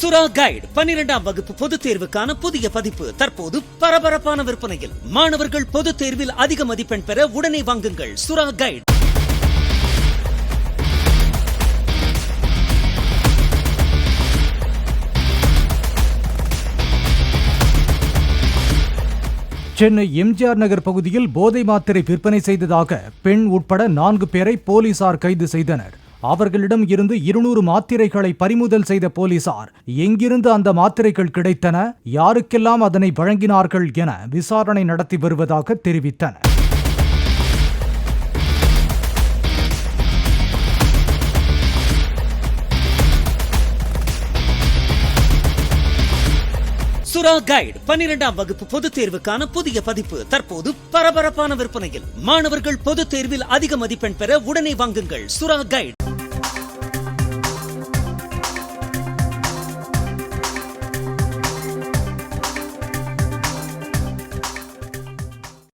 சுறா கைடு 12ஆம் வகுப்பு பொதுத் தேர்வுக்கான புதிய பதிப்பு தற்போது பரபரப்பான விற்பனையில். மாணவர்கள் பொதுத் தேர்வில் அதிக மதிப்பெண் பெற உடனே வாங்குங்கள் சுறா கைடு. சென்னை எம்ஜிஆர் நகர் பகுதியில் போதை மாத்திரை விற்பனை செய்ததாக பெண் உட்பட 4 பேரை போலீசார் கைது செய்தனர். அவர்களிடம் இருந்து 200 மாத்திரைகளை பறிமுதல் செய்த போலீசார் எங்கிருந்து அந்த மாத்திரைகள் கிடைத்தன, யாருக்கெல்லாம் அதனை வழங்கினார்கள் என விசாரணை நடத்தி வருவதாக தெரிவித்தனர். சுறா கைடு 12ஆம் வகுப்பு பொதுத் தேர்வுக்கான புதிய பதிப்பு தற்போது பரபரப்பான விற்பனையில். மாணவர்கள் பொதுத் தேர்வில் அதிக மதிப்பெண் பெற உடனே வாங்குங்கள் சுறா கைடு.